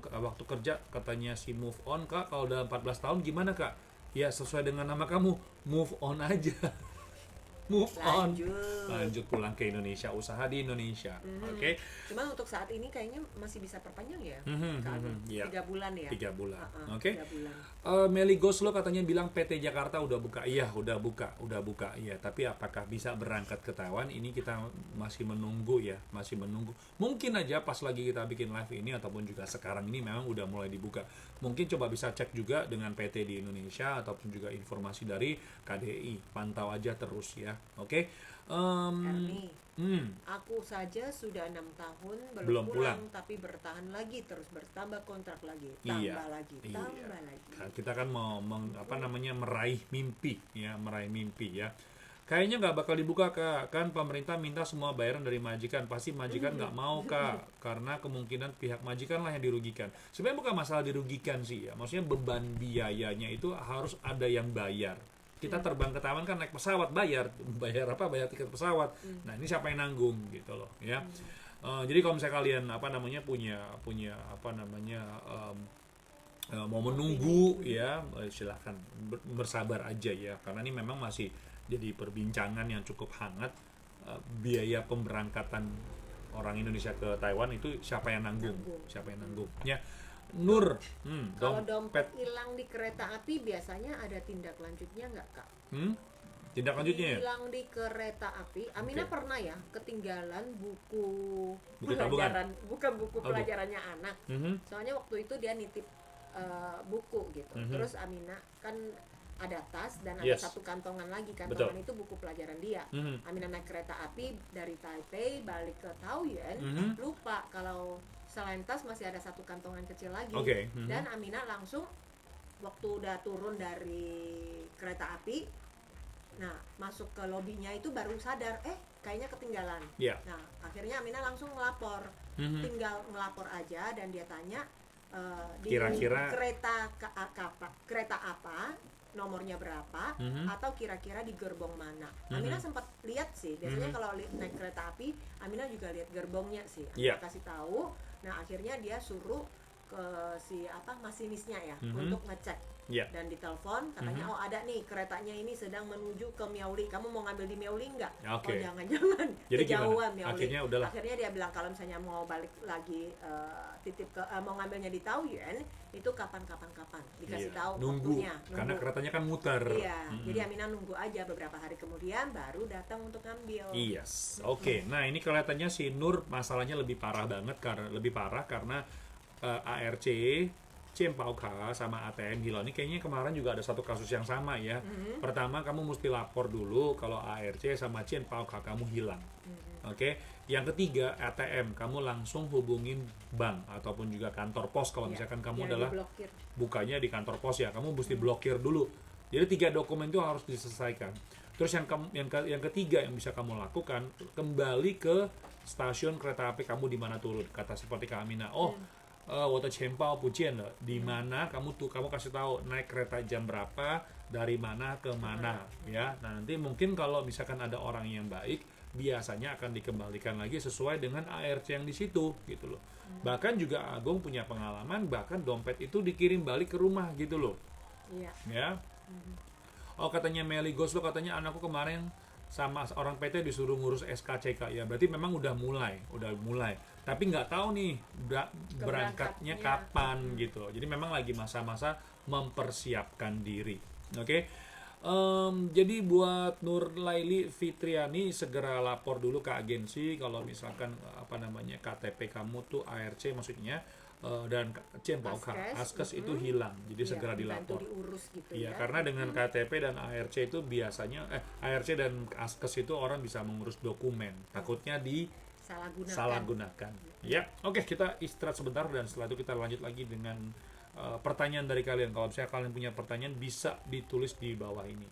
waktu kerja, katanya si move on Kak, kalau dalam 14 tahun gimana Kak? Ya sesuai dengan nama kamu, move on aja. Lanjut pulang ke Indonesia, usaha di Indonesia. Oke. Cuman untuk saat ini kayaknya masih bisa perpanjang ya. 3 bulan ya. 3 bulan. Oke. Meli Goslo katanya bilang PT Jakarta udah buka. Iya, udah buka. Iya, tapi apakah bisa berangkat ke Taiwan? Ini kita masih menunggu ya, Mungkin aja pas lagi kita bikin live ini ataupun juga sekarang ini memang udah mulai dibuka. Mungkin coba bisa cek juga dengan PT di Indonesia ataupun juga informasi dari KDI. Pantau aja terus ya. Oke. Ernie, aku saja sudah 6 tahun belum pulang, tapi bertahan lagi terus, bertambah kontrak lagi, tambah lagi. Kita kan mau meraih mimpi ya. Kayaknya nggak bakal dibuka Kak, kan pemerintah minta semua bayaran dari majikan, pasti majikan nggak mau Kak, karena kemungkinan pihak majikan lah yang dirugikan. Sebenarnya bukan masalah dirugikan sih ya, maksudnya beban biayanya itu harus ada yang bayar. Kita terbang ke Taiwan kan naik pesawat, bayar tiket pesawat. Nah ini siapa yang nanggung gitu loh ya. Jadi kalau misalnya kalian punya mau menunggu ya, silakan bersabar aja ya, karena ini memang masih jadi perbincangan yang cukup hangat. Biaya pemberangkatan orang Indonesia ke Taiwan itu siapa yang nanggung ya. Nur, kalau dompet hilang di kereta api biasanya ada tindak lanjutnya nggak Kak? Tindak lanjutnya? Hilang di kereta api, Amina pernah ya ketinggalan buku pelajaran, bukan buku pelajarannya anak. Soalnya waktu itu dia nitip buku gitu. Terus Amina kan ada tas dan ada satu kantongan lagi, kantongan itu buku pelajaran dia. Amina naik kereta api dari Taipei balik ke Taoyuan, lupa kalau selain tas masih ada satu kantongan kecil lagi. Dan Amina langsung waktu udah turun dari kereta api, nah masuk ke lobinya itu baru sadar kayaknya ketinggalan. Nah akhirnya Amina langsung ngelapor, tinggal ngelapor aja, dan dia tanya di kira-kira kereta apa, nomornya berapa, atau kira-kira di gerbong mana. Amina sempat lihat sih, biasanya kalau naik kereta api Amina juga lihat gerbongnya sih. Amina kasih tahu. Nah akhirnya dia suruh ke masinisnya ya, untuk ngecek. Dan ditelepon katanya ada nih keretanya ini sedang menuju ke Miaoli, kamu mau ngambil di Miaoli nggak? Oh jangan kejauhan Miaoli. Akhirnya dia bilang kalau misalnya mau balik lagi mau ngambilnya di Taoyuan itu kapan dikasih tahu waktunya. Karena keretanya kan muter. Jadi Amina nunggu aja beberapa hari kemudian baru datang untuk ngambil. Nah ini kelihatannya si Nur masalahnya lebih parah karena ARC, Cempauka sama ATM Hilal ini kayaknya kemarin juga ada satu kasus yang sama ya. Pertama kamu mesti lapor dulu kalau ARC sama Cempauka kamu hilang. Yang ketiga ATM kamu langsung hubungin bank ataupun juga kantor pos kalau misalkan kamu adalah bukanya di kantor pos ya, kamu mesti blokir dulu. Jadi 3 dokumen itu harus diselesaikan. Terus yang ketiga yang bisa kamu lakukan, kembali ke stasiun kereta api kamu di mana turun. Kata seperti Kak Amina, Water Cempau Pujian di mana kamu kasih tahu naik kereta jam berapa, dari mana ke mana ya. Nah nanti mungkin kalau misalkan ada orang yang baik, biasanya akan dikembalikan lagi sesuai dengan ARC yang di situ gitu loh. Bahkan juga Agung punya pengalaman, bahkan dompet itu dikirim balik ke rumah gitu loh. Ya. Katanya Meli Goslo, katanya anakku kemarin sama orang PT disuruh ngurus SKCK ya, berarti memang udah mulai, tapi nggak tahu nih berangkatnya kapan gitu. Jadi memang lagi masa-masa mempersiapkan diri. Jadi buat Nur Laili Fitriani segera lapor dulu ke agensi kalau misalkan KTP kamu tuh ARC maksudnya dan Cempauka Askes itu hilang, jadi segera dilapor. Diurus gitu Karena dengan KTP dan ARC itu biasanya ARC dan Askes itu orang bisa mengurus dokumen, takutnya disalahgunakan. Kita istirahat sebentar dan setelah itu kita lanjut lagi dengan pertanyaan dari kalian. Kalau misalnya kalian punya pertanyaan bisa ditulis di bawah ini.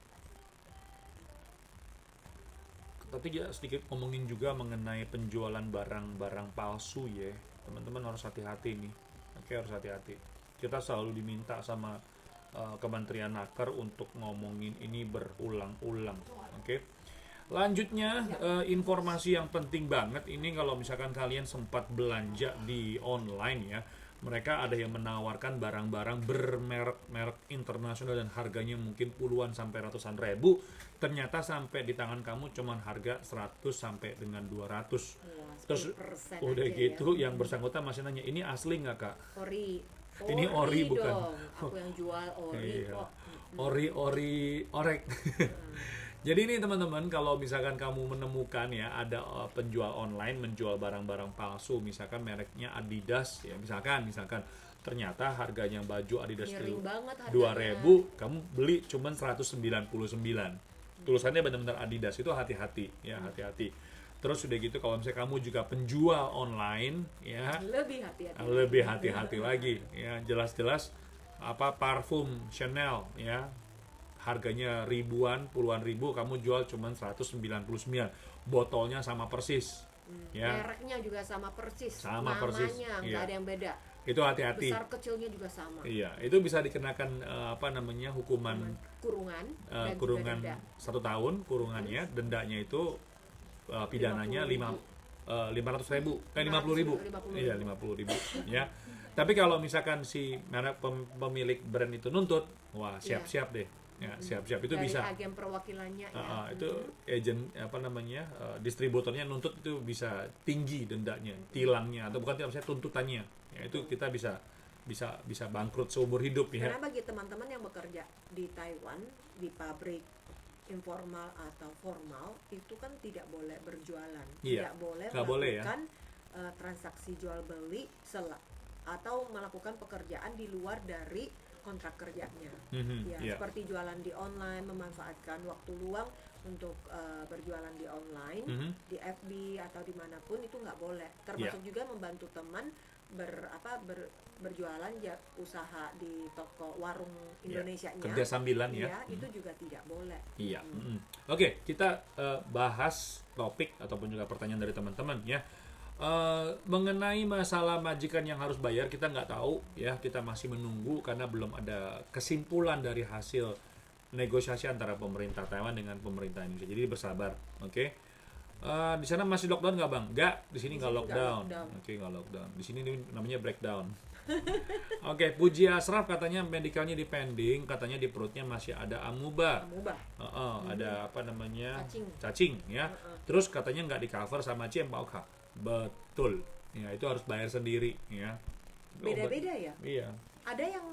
tapi dia sedikit ngomongin juga mengenai penjualan barang-barang palsu ya. Teman-teman harus hati-hati nih. Oke, harus hati-hati. Kita selalu diminta sama Kementerian Naker untuk ngomongin ini berulang-ulang. Oke. Lanjutnya informasi yang penting banget ini kalau misalkan kalian sempat belanja di online ya. Mereka ada yang menawarkan barang-barang bermerek-merek internasional dan harganya mungkin puluhan sampai ratusan ribu. Ternyata sampai di tangan kamu cuman harga 100 sampai dengan 200. Wah, Terus 10% udah aja gitu ya. yang bersangkutan masih nanya, ini asli nggak kak? Ori. Ini ori bukan? Dong. Aku yang jual ori Iya. kok. Ori orek. Jadi ini teman-teman, kalau misalkan kamu menemukan ya ada penjual online menjual barang-barang palsu, misalkan mereknya Adidas ya, misalkan ternyata harganya baju Adidas Miring itu banget harganya. 2.000, kamu beli cuman 199. Tulisannya benar-benar Adidas, itu hati-hati ya, hati-hati. Terus udah gitu kalau misalnya kamu juga penjual online ya, Lebih hati-hati. hati-hati lagi ya, jelas-jelas parfum Chanel ya, harganya ribuan, puluhan ribu, kamu jual cuma 199. Botolnya sama persis. Ya. Mereknya juga sama persis. Sama namanya persis. nggak Iya. ada yang beda. Itu hati-hati. Besar kecilnya juga sama. Iya, itu bisa dikenakan hukuman Kurungan dan kurungan juga denda. 1 tahun kurungannya, dendanya itu pidananya 500.000, 50.000. Iya, 50.000 ya. Tapi kalau misalkan si merek pemilik brand itu nuntut, wah siap-siap deh. Ya, siap-siap itu dari bisa. agen perwakilannya ya. Itu agent distributornya nuntut itu bisa tinggi dendanya, tilangnya atau bukan tilang, saya tuntutannya. Ya, itu kita bisa bangkrut seumur hidup ya. Karena bagi teman-teman yang bekerja di Taiwan, di pabrik informal atau formal, itu kan tidak boleh berjualan, Iya, tidak boleh nggak boleh ya. melakukan transaksi jual beli atau melakukan pekerjaan di luar dari kontrak kerjanya. Ya, Iya. seperti jualan di online, memanfaatkan waktu luang untuk berjualan di online, di FB atau dimanapun itu nggak boleh. Termasuk juga membantu teman berjualan usaha di toko warung Indonesianya. Kerja sambilan ya. Iya, itu juga tidak boleh. Iya. Oke, kita bahas topik ataupun juga pertanyaan dari teman-teman ya. Mengenai masalah majikan yang harus bayar, kita nggak tahu ya, kita masih menunggu karena belum ada kesimpulan dari hasil negosiasi antara pemerintah Taiwan dengan pemerintah Indonesia. Jadi bersabar, oke? Di sana masih lockdown nggak bang? Nggak, di sini nggak lockdown. Oke, nggak lockdown. Di sini namanya breakdown. Oke, Puji Asraf katanya medicalnya dipending, katanya di perutnya masih ada amuba. Ada cacing ya. Terus katanya nggak di cover sama Ciempauka. Betul ya, itu harus bayar sendiri ya. Beda-beda ya. Iya. Ada yang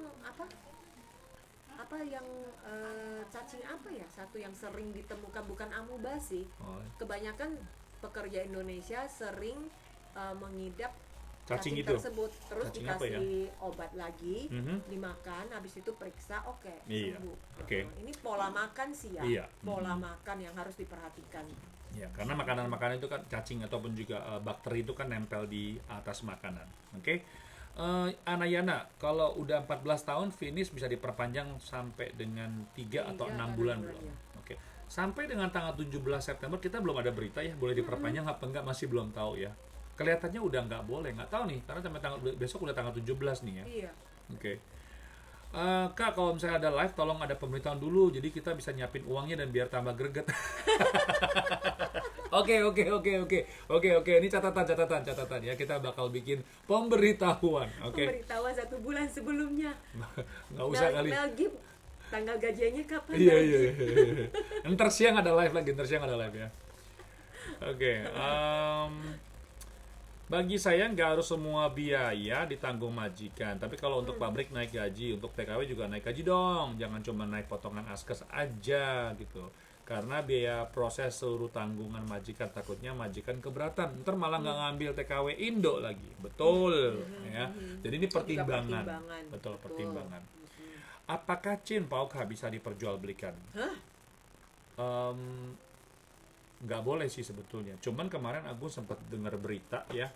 yang cacing apa ya, satu yang sering ditemukan, bukan amuba sih. Kebanyakan pekerja Indonesia sering mengidap cacing tersebut, terus cacing dikasih obat lagi, dimakan, habis itu periksa, sembuh. Ini pola makan sih ya. Iya. Pola makan yang harus diperhatikan. Ya, karena makanan-makanan itu kan cacing ataupun juga bakteri itu kan nempel di atas makanan. Oke. Anayana, kalau udah 14 tahun finish bisa diperpanjang sampai dengan 3 atau 6 bulan belum? Oke. Sampai dengan tanggal 17 September kita belum ada berita ya, boleh diperpanjang apa enggak masih belum tahu ya. Kelihatannya udah nggak boleh, nggak tahu nih, karena sampai besok udah tanggal 17 nih ya. Iya. Oke. Kak, kalau misalnya ada live, tolong ada pemberitahuan dulu, jadi kita bisa nyiapin uangnya dan biar tambah greget. Oke. Ini catatan ya. Kita bakal bikin pemberitahuan. Pemberitahuan 1 bulan sebelumnya. Nggak usah kali. Mel Gib, tanggal gajiannya kapan? Iya. Ntar siang ada live ya. Oke. Bagi saya nggak harus semua biaya ditanggung majikan, tapi kalau untuk pabrik naik gaji, untuk TKW juga naik gaji dong, jangan cuma naik potongan askes aja gitu, karena biaya proses seluruh tanggungan majikan, takutnya majikan keberatan, ntar malah nggak ngambil TKW Indo lagi, betul ya. Jadi ini pertimbangan. Betul. Pertimbangan. Apakah Ciempauka bisa diperjualbelikan? Nggak boleh sih sebetulnya. Cuman kemarin aku sempat dengar berita ya,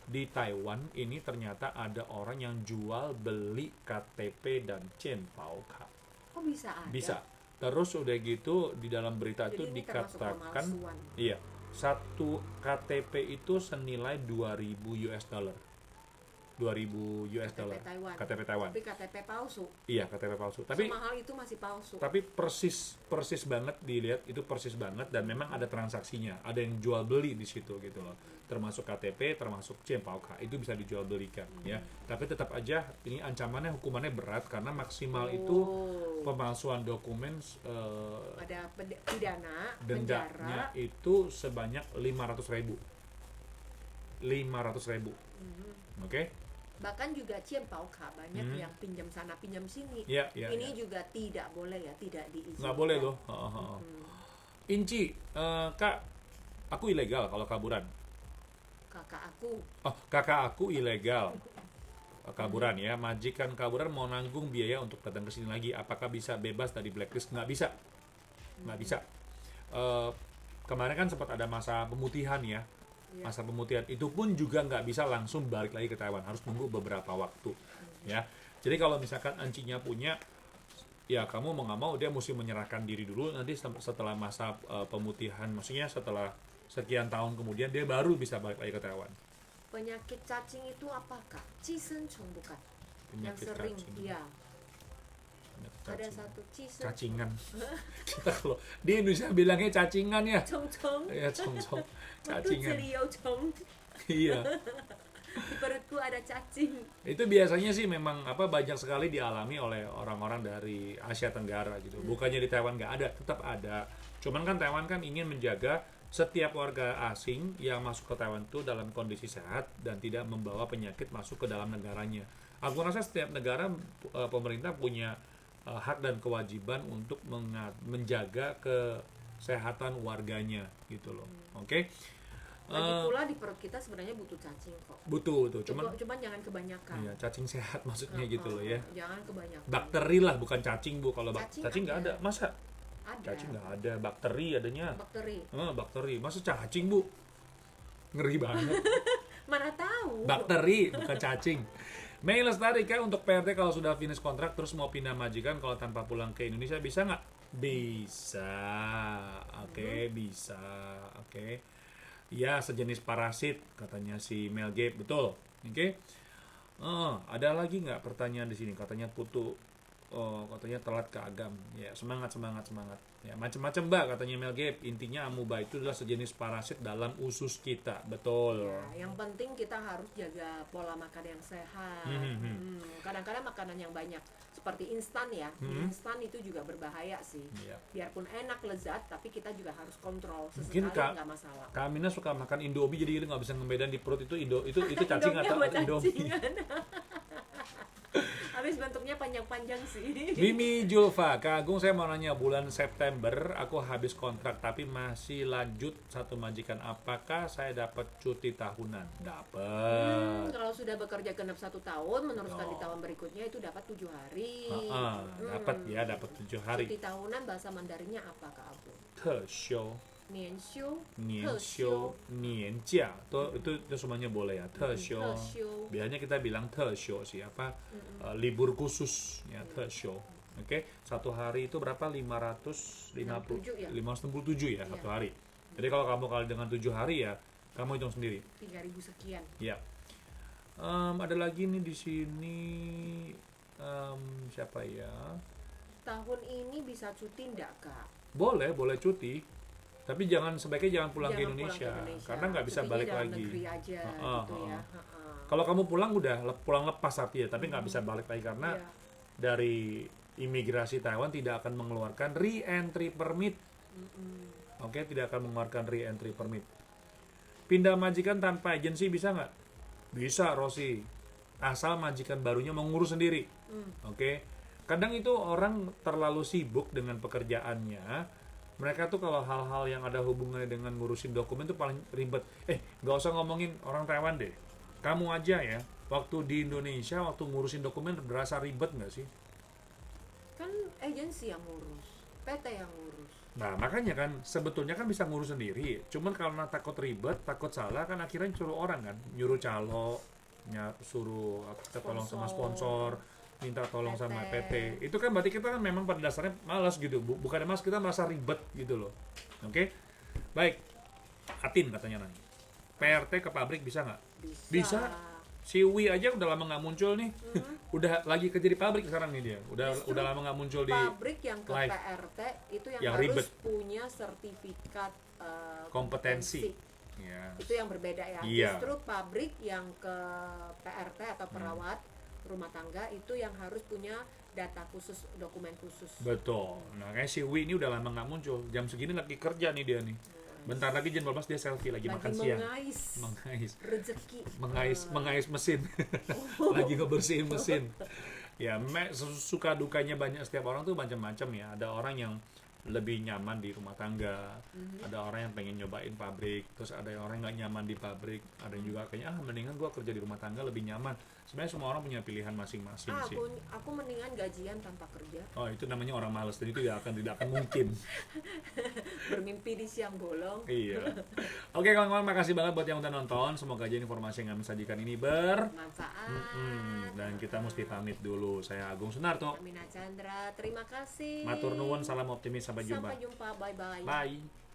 di Taiwan ini ternyata ada orang yang jual beli KTP dan Ciempauka. Oh, bisa ada? Bisa. Terus udah gitu di dalam berita jadi itu dikatakan, iya, Satu KTP itu senilai 2.000 US dollar. 2.000 US dollar. KTP Taiwan. Tapi KTP palsu. Iya, KTP palsu. Tapi semahal itu masih palsu. Tapi persis banget dilihat, itu persis banget, dan memang ada transaksinya, ada yang jual beli di situ gitu loh. Termasuk KTP, termasuk Cienpauka, itu bisa dijual belikan ya. Tapi tetap aja ini ancamannya, hukumannya berat karena maksimal itu pemalsuan dokumen ada pidana, dendanya itu sebanyak 500.000. 500.000. Oke? Bahkan juga Cienpauka banyak yang pinjam sana pinjam sini. Ini juga tidak boleh ya, tidak diizinkan. Nggak boleh loh. Inci, Kak, aku ilegal kalau kaburan. Kakak aku ilegal kaburan ya. Majikan kaburan mau nanggung biaya untuk datang ke sini lagi. Apakah bisa bebas dari blacklist? Nggak bisa. Nggak bisa. Kemarin kan sempat ada masa pemutihan ya. Masa pemutihan itu pun juga nggak bisa langsung balik lagi ke Taiwan, harus tunggu beberapa waktu ya. Jadi kalau misalkan Ancinya punya, ya kamu mau nggak mau dia mesti menyerahkan diri dulu, nanti setelah masa pemutihan, maksudnya setelah sekian tahun kemudian dia baru bisa balik lagi ke Taiwan. Penyakit cacing itu apakah? Cisencong bukan? Penyakit yang sering cacing. Iya. Ada satu cacingan. Kita kalau di Indonesia bilangnya cacingan ya. Cong-cong. Ya, cong-cong. Cacingan. Iya. Di perutku ada cacing. Itu biasanya sih memang banyak sekali dialami oleh orang-orang dari Asia Tenggara gitu. Bukannya di Taiwan nggak ada, tetap ada. Cuman kan Taiwan kan ingin menjaga setiap warga asing yang masuk ke Taiwan itu dalam kondisi sehat dan tidak membawa penyakit masuk ke dalam negaranya. Aku rasa setiap negara pemerintah punya hak dan kewajiban untuk menjaga kesehatan warganya gitu loh. Oke? Lagi pula di perut kita sebenarnya butuh cacing kok. Butuh, cuman jangan kebanyakan. Iya, cacing sehat maksudnya gitu loh ya. Jangan kebanyakan. Bakteri lah, bukan cacing Bu. Kalau cacing nggak ada. Masa? Ada. Cacing nggak ada, bakteri adanya. Bakteri. Masa cacing Bu? Ngeri banget. Mana tahu. Bakteri, bukan cacing. Mei Lestari, Kak, untuk PRT kalau sudah finish kontrak terus mau pindah majikan kalau tanpa pulang ke Indonesia bisa nggak? Bisa. Oke, bisa. Oke. Ya, sejenis parasit katanya si Mel Gabe, betul. Oke. Ada lagi nggak pertanyaan di sini? Katanya Putu, katanya telat ke agam. Ya, semangat. Ya, macam-macam Mbak katanya Mel Gabe. Intinya amuba itu adalah sejenis parasit dalam usus kita, betul. Ya, yang penting kita harus jaga pola makan yang sehat. Kadang-kadang makanan yang banyak seperti instan ya, instan itu juga berbahaya sih. Biarpun enak lezat, tapi kita juga harus kontrol. Sesekali nggak masalah. Kak Amina suka makan Indomie jadi nggak bisa ngebedain di perut itu cacing atau Indomie. Habis bentuknya panjang-panjang sih. Mimi Julfa, Kak Agung, saya mau nanya, bulan September aku habis kontrak tapi masih lanjut satu majikan, apakah saya dapat cuti tahunan? Dapat. Kalau sudah bekerja genap 1 tahun, meneruskan di tahun berikutnya itu dapat 7 hari. Dapat 7 hari. Cuti tahunan bahasa Mandarinnya apa Kak Agung? Teshou. Nianxiu, nianjia, itu semuanya boleh ya. Teshou. Biasanya kita bilang teshou sih, libur khusus ya, teshou. Oke, 1 hari itu berapa? 567 ya, 1 hari. Jadi kalau kamu kali dengan 7 hari ya, kamu hitung sendiri. 3.000 sekian. Ya. Ada lagi nih di sini, siapa ya? Tahun ini bisa cuti enggak Kak? Boleh cuti. Tapi sebaiknya jangan pulang ke Indonesia karena nggak bisa balik lagi. Aja, gitu ya. Kalau kamu pulang udah pulang lepas artinya, tapi nggak bisa balik lagi karena dari imigrasi Taiwan tidak akan mengeluarkan re-entry permit. Oke, tidak akan mengeluarkan re-entry permit. Pindah majikan tanpa agensi bisa nggak? Bisa, Rosi. Asal majikan barunya mau ngurus sendiri. Oke. Kadang itu orang terlalu sibuk dengan pekerjaannya. Mereka tuh kalau hal-hal yang ada hubungannya dengan ngurusin dokumen tuh paling ribet. Nggak usah ngomongin orang Taiwan deh. Kamu aja ya, waktu di Indonesia, waktu ngurusin dokumen berasa ribet nggak sih? Kan agensi yang ngurus, PT yang ngurus. Nah, makanya kan, sebetulnya kan bisa ngurus sendiri. Cuman karena takut ribet, takut salah, kan akhirnya suruh orang kan. Nyuruh calo, suruh kita tolong sama sponsor, minta tolong sama PT. Itu kan berarti kita kan memang pada dasarnya malas gitu. Bukan malas, kita merasa ribet gitu loh. Oke? Baik. Atin katanya Nani. PRT ke pabrik bisa nggak? Bisa. Si Wi aja udah lama nggak muncul nih. Udah lagi kerja di pabrik sekarang nih dia. Udah lama nggak muncul di pabrik yang ke live. PRT itu yang Yang harus ribet. punya sertifikat Kompetensi. Ya. Itu yang berbeda ya. Iya. Justru pabrik yang ke PRT atau perawat rumah tangga itu yang harus punya data khusus, dokumen khusus. Betul. Nah, kayak si Wi ini udah lama nggak muncul. Jam segini lagi kerja nih dia nih. Bentar lagi jam 12 dia selfie lagi makan siang. Mengais rezeki. Mengais mesin. Lagi ngebersihin mesin. Ya, suka dukanya banyak, setiap orang tuh macam-macam ya. Ada orang yang lebih nyaman di rumah tangga, ada orang yang pengen nyobain pabrik, terus ada orang nggak nyaman di pabrik, ada yang juga kayaknya mendingan gua kerja di rumah tangga lebih nyaman. Sebenarnya semua orang punya pilihan masing-masing sih. Aku mendingan gajian tanpa kerja. Oh, itu namanya orang malas, dan itu tidak akan mungkin. Bermimpi di siang bolong. Iya. Oke kawan-kawan, makasih banget buat yang udah nonton. Semoga aja informasi yang kami sajikan ini bermanfaat. Dan kita mesti pamit dulu. Saya Agung Sunarto. Amina Chandra. Terima kasih. Matur nuwun, salam optimis, sampai jumpa. Sampai jumpa. Bye bye. Bye.